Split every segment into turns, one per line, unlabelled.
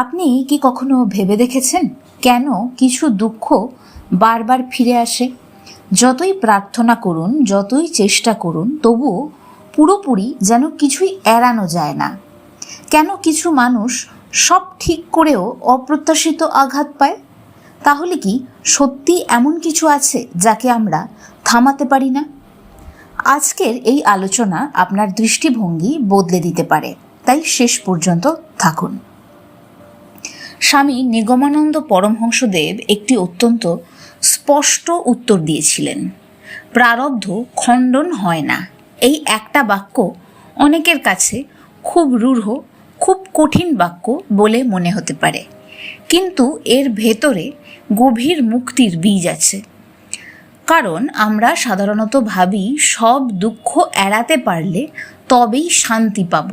আপনি কি কখনো ভেবে দেখেছেন কেন কিছু দুঃখ বারবার ফিরে আসে? যতই প্রার্থনা করুন, যতই চেষ্টা করুন, তবুও পুরোপুরি যেন কিছুই এড়ানো যায় না। কেন কিছু মানুষ সব ঠিক করেও অপ্রত্যাশিত আঘাত পায়? তাহলে কি সত্যি এমন কিছু আছে যাকে আমরা থামাতে পারি না? আজকের এই আলোচনা আপনার দৃষ্টিভঙ্গি বদলে দিতে পারে, তাই শেষ পর্যন্ত থাকুন। স্বামী নিগমানন্দ পরমহংসদেব একটি অত্যন্ত স্পষ্ট উত্তর দিয়েছিলেন, প্রারব্ধ খণ্ডন হয় না। এই একটা বাক্য অনেকের কাছে খুব রূঢ়, খুব কঠিন বাক্য বলে মনে হতে পারে, কিন্তু এর ভেতরে গভীর মুক্তির বীজ আছে। কারণ আমরা সাধারণত ভাবি সব দুঃখ এড়াতে পারলে তবেই শান্তি পাব।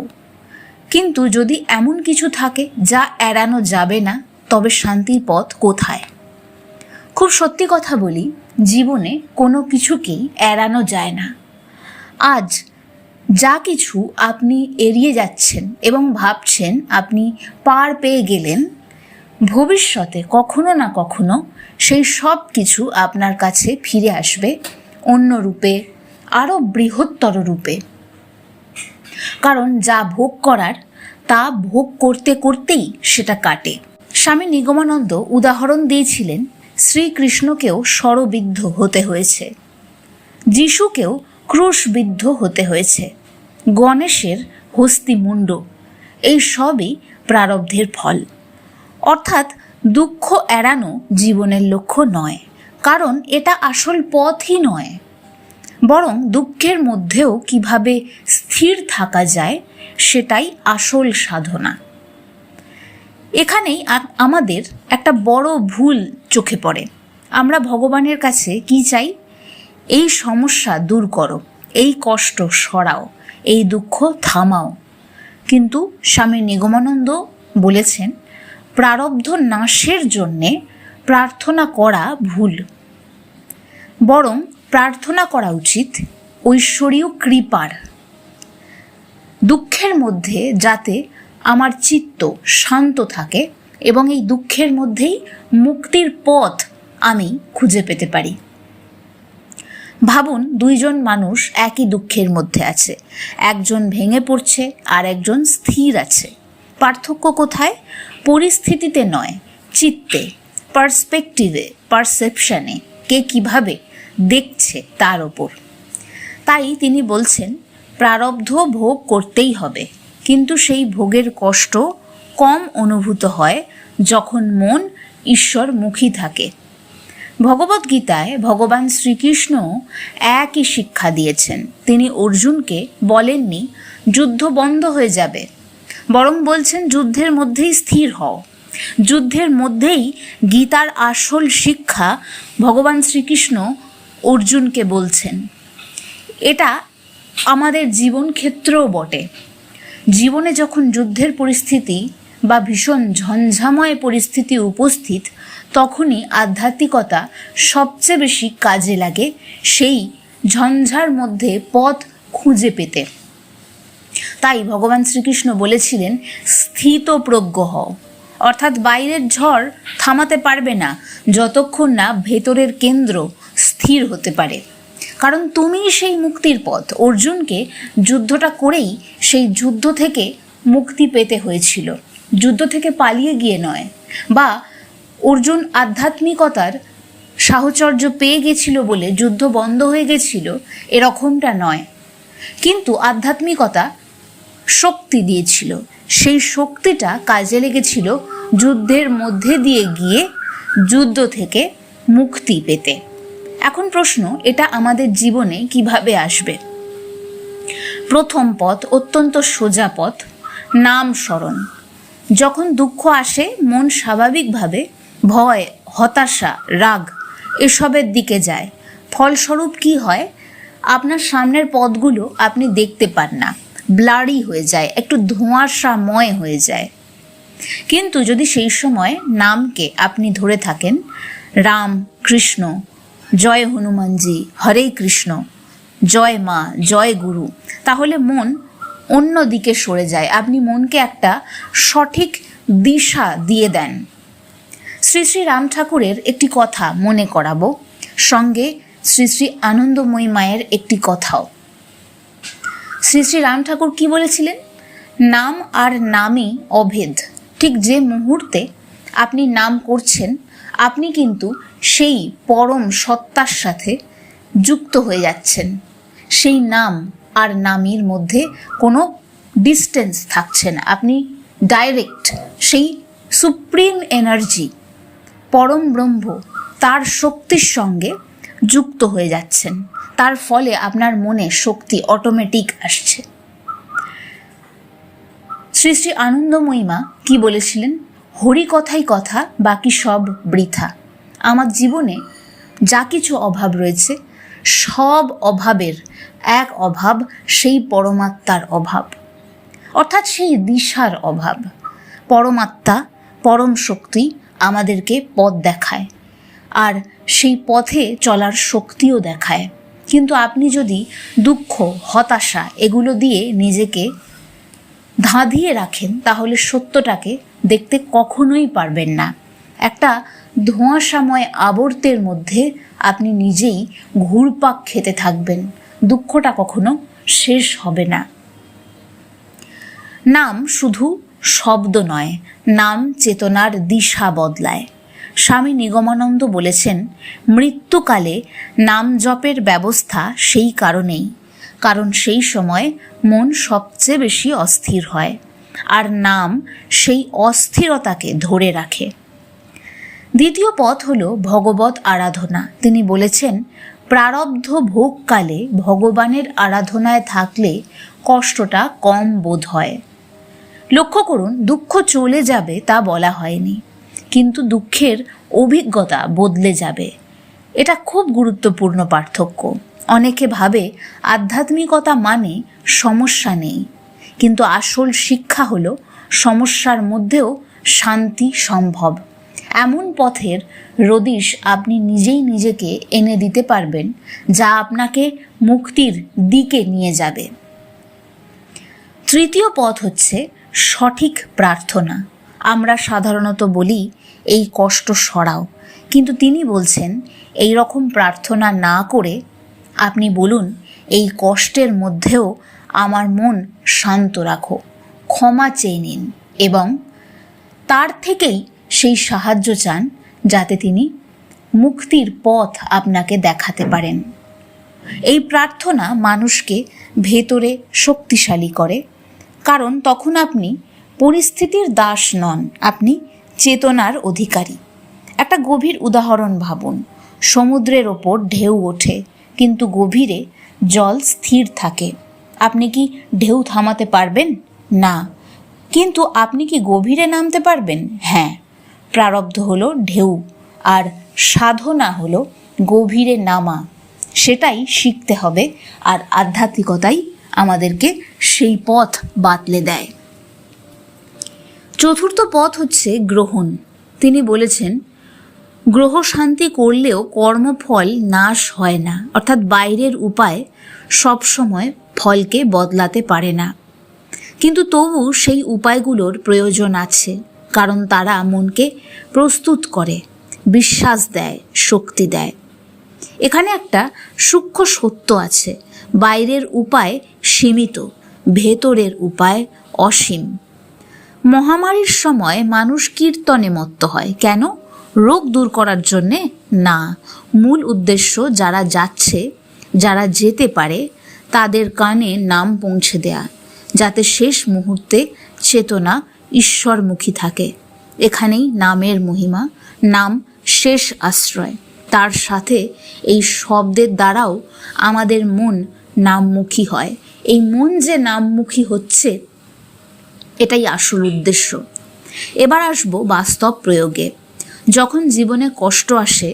কিন্তু যদি এমন কিছু থাকে যা এড়ানো যাবে না, তবে শান্তির পথ কোথায়? খুব সত্যি কথা বলি, জীবনে কোনো কিছুকেই এড়ানো যায় না। আজ যা কিছু আপনি এড়িয়ে যাচ্ছেন এবং ভাবছেন আপনি পার পেয়ে গেলেন, ভবিষ্যতে কখনো না কখনো সেই সব কিছু আপনার কাছে ফিরে আসবে অন্য রূপে, আরও বৃহত্তর রূপে। কারণ যা ভোগ করার তা ভোগ করতে করতেই সেটা কাটে। স্বামী নিগমানন্দ উদাহরণ দিয়েছিলেন, শ্রীকৃষ্ণকেও শরবিদ্ধ হতে হয়েছে, যিশুকেও ক্রুশবিদ্ধ হতে হয়েছে, গণেশের হস্তিমুণ্ড, এই সবই প্রারব্ধের ফল। অর্থাৎ দুঃখ এড়ানো জীবনের লক্ষ্য নয়, কারণ এটা আসল পথই নয়। বরং দুঃখের মধ্যেও কিভাবে স্থির থাকা যায় সেটাই আসল সাধনা। এখানেই আমাদের একটা বড় ভুল চোখে পড়ে। আমরা ভগবানের কাছে কি চাই? এই সমস্যা দূর করো, এই কষ্ট সরাও, এই দুঃখ থামাও। কিন্তু স্বামী নিগমানন্দ বলেছেন, প্রারব্ধ নাশের জন্যে প্রার্থনা করা ভুল। বরং প্রার্থনা করা উচিত ঐশ্বরীয় কৃপার। দুঃখের মধ্যে যাতে আমার চিত্ত শান্ত থাকে এবং এই দুঃখের মধ্যেই মুক্তির পথ আমি খুঁজে পেতে পারি। ভাবুন, দুইজন মানুষ একই দুঃখের মধ্যে আছে, একজন ভেঙে পড়ছে আর একজন স্থির আছে। পার্থক্য কোথায়? পরিস্থিতিতে নয়, চিত্তে, পার্সপেক্টিভে, পারসেপশনে, কে কিভাবে দেখছে তার ওপর। তাই তিনি বলছেন, প্রারব্ধ ভোগ করতেই হবে, কিন্তু সেই ভোগের কষ্ট কম অনুভূত হয় যখন মন ঈশ্বরমুখী থাকে। ভগবদ্গীতায় ভগবান শ্রীকৃষ্ণ একই শিক্ষা দিয়েছেন। তিনি অর্জুনকে বলেননি যুদ্ধ বন্ধ হয়ে যাবে, বরং বলছেন যুদ্ধের মধ্যেই স্থির হও। যুদ্ধের মধ্যেই গীতার আসল শিক্ষা ভগবান শ্রীকৃষ্ণ অর্জুনকে বলছেন। এটা আমাদের জীবন ক্ষেত্রেও বটে। জীবনে যখন যুদ্ধের পরিস্থিতি বা ভীষণ ঝঞ্ঝাময় পরিস্থিতি উপস্থিত, তখনই আধ্যাত্মিকতা সবচেয়ে বেশি কাজে লাগে সেই ঝঞ্ঝার মধ্যে পথ খুঁজে পেতে। তাই ভগবান শ্রীকৃষ্ণ বলেছিলেন, স্থিতপ্রজ্ঞ হও। অর্থাৎ বাইরের ঝড় থামাতে পারবে না যতক্ষণ না ভেতরের কেন্দ্র স্থির হতে পারে। কারণ তুমিই সেই মুক্তির পথ। অর্জুনকে যুদ্ধটা করেই সেই যুদ্ধ থেকে মুক্তি পেতে হয়েছিল, যুদ্ধ থেকে পালিয়ে গিয়ে নয়। বা অর্জুন আধ্যাত্মিকতার সাহচর্য পেয়ে গেছিল বলে যুদ্ধ বন্ধ হয়ে গেছিল, এরকমটা নয়। কিন্তু আধ্যাত্মিকতা শক্তি দিয়েছিল, সেই শক্তিটা কাজে লেগেছিল যুদ্ধের মধ্যে দিয়ে গিয়ে যুদ্ধ থেকে মুক্তি পেতে। এখন প্রশ্ন, এটা আমাদের জীবনে কিভাবে আসবে? প্রথম পথ অত্যন্ত সোজা পথ, নাম স্মরণ। যখন দুঃখ আসে, মন স্বাভাবিকভাবে ভয়, হতাশা, রাগ এসবের দিকে যায়। ফলস্বরূপ কি হয়? আপনার সামনের পথগুলো আপনি দেখতে পান না, ব্লারি হয়ে যায়, একটু ধোঁয়াশাময় হয়ে যায়। কিন্তু যদি সেই সময় নামকে আপনি ধরে থাকেন, রাম, কৃষ্ণ, জয় হনুমানজি, হরে কৃষ্ণ, জয় মা, জয় গুরু, তাহলে মন অন্য দিকে সরে যায়। আপনি মনকে একটা সঠিক দিশা দিয়ে দেন। শ্রী শ্রী রাম ঠাকুরের একটি কথা মনে করাবো, সঙ্গে শ্রী শ্রী আনন্দময়ী মায়ের একটি কথাও। শ্রী শ্রী রাম ঠাকুর কি বলেছিলেন? নাম আর নামই অভেদ। ঠিক যে মুহূর্তে আপনি নাম করছেন, আপনি কিন্তু সেই পরম সত্তার সাথে যুক্ত হয়ে যাচ্ছেন। সেই নাম আর নামের মধ্যে কোনো ডিস্টেন্স থাকছে না। আপনি ডাইরেক্ট সেই সুপ্রিম এনার্জি, পরম ব্রহ্ম, তার শক্তির সঙ্গে যুক্ত হয়ে যাচ্ছেন। তার ফলে আপনার মনে শক্তি অটোমেটিক আসছে। শ্রী শ্রী আনন্দময়ী মা কি বলেছিলেন? হরি কথাই কথা, বাকি সব বৃথা। আমার জীবনে যা কিছু অভাব রয়েছে, সব অভাবের এক অভাব, সেই পরমাত্মার অভাব, অর্থাৎ সেই দিশার অভাব। পরমাত্মা, পরম শক্তি আমাদেরকে পথ দেখায়, আর সেই পথে চলার শক্তিও দেখায়। কিন্তু আপনি যদি দুঃখ, হতাশা এগুলো দিয়ে নিজেকে ধাঁধিয়ে রাখেন, তাহলে সত্যটাকে দেখতে কখনোই পারবেন না। একটা ধোঁয়াশাময় আবর্তের মধ্যে আপনি নিজেই ঘুরপাক খেতে থাকবেন। দুঃখটা কখনো শেষ হবে না। নাম শুধু শব্দ নয়, নাম চেতনার দিশা বদলায়। স্বামী নিগমানন্দ বলেছেন, মৃত্যুকালে নাম জপের ব্যবস্থা সেই কারণেই, কারণ সেই সময় মন সবচেয়ে বেশি অস্থির হয়, আর নাম সেই অস্থিরতাকে ধরে রাখে। দ্বিতীয় পথ হল ভগবত আরাধনা। তিনি বলেছেন, প্রারব্ধ ভোগকালে ভগবানের আরাধনায় থাকলে কষ্টটা কম বোধ হয়। লক্ষ্য করুন, দুঃখ চলে যাবে তা বলা হয়নি, কিন্তু দুঃখের অভিজ্ঞতা বদলে যাবে। এটা খুব গুরুত্বপূর্ণ পার্থক্য। অনেকে ভাবে আধ্যাত্মিকতা মানে সমস্যা নেই, কিন্তু আসল শিক্ষা হলো সমস্যার মধ্যেও শান্তি সম্ভব। এমন পথের রদিশ আপনি নিজেই নিজেকে এনে দিতে পারবেন, যা আপনাকে মুক্তির দিকে নিয়ে যাবে। তৃতীয় পথ হচ্ছে সঠিক প্রার্থনা। আমরা সাধারণত বলি এই কষ্ট সরাও, কিন্তু তিনি বলছেন এই রকম প্রার্থনা না করে আপনি বলুন, এই কষ্টের মধ্যেও আমার মন শান্ত রাখো, ক্ষমা চেয়ে নিন এবং তার থেকেই সেই সাহায্য চান, যাতে তিনি মুক্তির পথ আপনাকে দেখাতে পারেন। এই প্রার্থনা মানুষকে ভেতরে শক্তিশালী করে, কারণ তখন আপনি পরিস্থিতির দাস নন, আপনি চেতনার অধিকারী। একটা গভীর উদাহরণ ভাবুন। সমুদ্রের ওপর ঢেউ ওঠে, কিন্তু গভীরে জল স্থির থাকে। আপনি কি ঢেউ থামাতে পারবেন? না। কিন্তু আপনি কি গভীরে নামতে পারবেন? হ্যাঁ। প্রারব্ধ হলো ঢেউ, আর সাধনা হলো গভীরে নামা। সেটাই শিখতে হবে, আর আধ্যাত্মিকতাই আমাদেরকে সেই পথ বাতলে দেয়। চতুর্থ পথ হচ্ছে গ্রহণ। তিনি বলেছেন, গ্রহ শান্তি করলেও কর্মফল নাশ হয় না, অর্থাৎ বাইরের উপায় সবসময় ফলকে বদলাতে পারে না। কিন্তু তবু সেই উপায়গুলোর প্রয়োজন আছে, কারণ তারা মনকে প্রস্তুত করে, বিশ্বাস দেয়, শক্তি দেয়। এখানে একটা সূক্ষ্ম সত্য আছে, বাইরের উপায় সীমিত, ভেতরের উপায় অসীম। মহামারীর সময় মানুষ কীর্তনে মত্ত হয় কেন? রোগ দূর করার জন্যে না, মূল উদ্দেশ্য যারা যাচ্ছে, যারা যেতে পারে তাদের কানে নাম পৌঁছে দেয়া, যাতে শেষ মুহূর্তে চেতনা ঈশ্বরমুখী থাকে। এখানেই নামের মহিমা। নাম শেষ আশ্রয়। তার সাথে এই শব্দের দ্বারাও আমাদের মন নামমুখী হয়। এই মন যে নামমুখী হচ্ছে, এটাই আসল উদ্দেশ্য। এবার আসবো বাস্তব প্রয়োগে। যখন জীবনে কষ্ট আসে,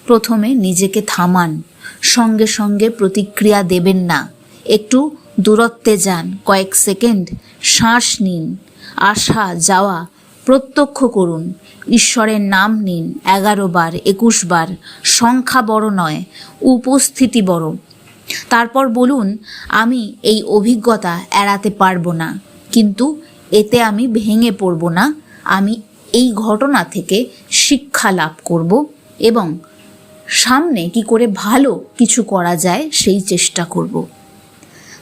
প্রথমে নিজেকে থামান, সঙ্গে সঙ্গে প্রতিক্রিয়া দেবেন না। একটু দূরত্বে যান, কয়েক সেকেন্ড শ্বাস নিন, আসা যাওয়া প্রত্যক্ষ করুন, ঈশ্বরের নাম নিন 11 বার 21 বার, সংখ্যা বড় নয়, উপস্থিতি বড়। তারপর বলুন, আমি এই অভিজ্ঞতা এড়াতে পারবো না, কিন্তু এতে আমি ভেঙে পড়ব না, আমি এই ঘটনা থেকে শিক্ষা লাভ করব এবং সামনে কি করে ভালো কিছু করা যায় সেই চেষ্টা করব।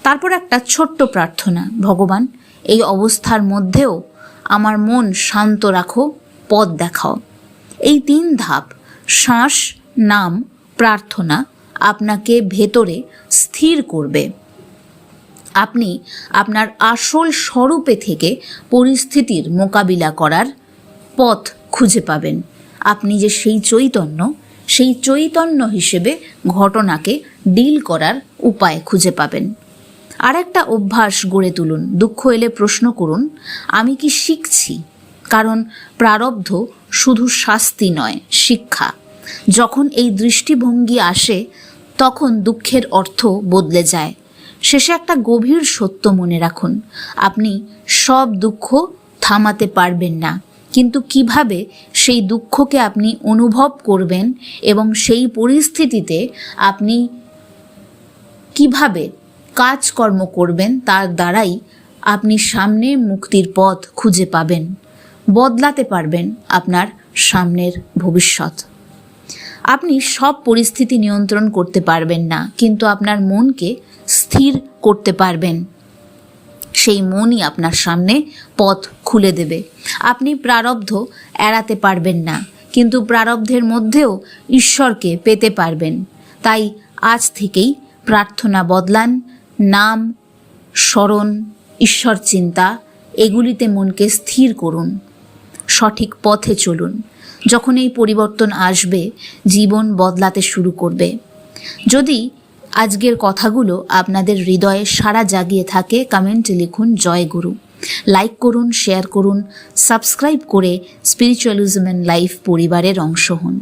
তারপর একটা ছোট্ট প্রার্থনা, ভগবান এই অবস্থার মধ্যেও আমার মন শান্ত রাখো, পথ দেখাও। এই 3 ধাপ শ্বাস, নাম, প্রার্থনা আপনাকে ভেতরে স্থির করবে। আপনি আপনার আসল স্বরূপে থেকে পরিস্থিতির মোকাবিলা করার পথ খুঁজে পাবেন। আপনি যে সেই চৈতন্য হিসেবে ঘটনাকে ডিল করার উপায় খুঁজে পাবেন। আর একটা অভ্যাস গড়ে তুলুন, দুঃখ এলে প্রশ্ন করুন, আমি কি শিখছি? কারণ প্রারব্ধ শুধু শাস্তি নয়, শিক্ষা। যখন এই দৃষ্টিভঙ্গি আসে তখন দুঃখের অর্থ বদলে যায়। শেষে একটা গভীর সত্য মনে রাখুন, আপনি সব দুঃখ থামাতে পারবেন না, কিন্তু কিভাবে সেই দুঃখকে আপনি অনুভব করবেন এবং সেই পরিস্থিতিতে আপনি কিভাবে কাজকর্ম করবেন তার দ্বারাই আপনি সামনে মুক্তির পথ খুঁজে পাবেন, বদলাতে পারবেন আপনার সামনের ভবিষ্যৎ। আপনি সব পরিস্থিতি নিয়ন্ত্রণ করতে পারবেন না, কিন্তু আপনার মনকে স্থির করতে পারবেন। সেই মনই আপনার সামনে পথ খুলে দেবে। আপনি প্রারব্ধ এড়াতে পারবেন না, কিন্তু প্রারব্ধের মধ্যেও ঈশ্বরকে পেতে পারবেন। তাই আজ থেকেই প্রার্থনা বদলান, নাম, স্মরণ, ঈশ্বর চিন্তা এগুলিতে মনকে স্থির করুন, সঠিক পথে চলুন। যখন এই পরিবর্তন আসবে, জীবন বদলাতে শুরু করবে। যদি আজকের কথাগুলো আপনাদের হৃদয়ে সাড়া জাগিয়ে থাকে, কমেন্টে লিখুন জয় গুরু। লাইক করুন, শেয়ার করুন, সাবস্ক্রাইব করে স্পিরিচুয়ালিজম এন্ড লাইফ পরিবারের অংশ হন।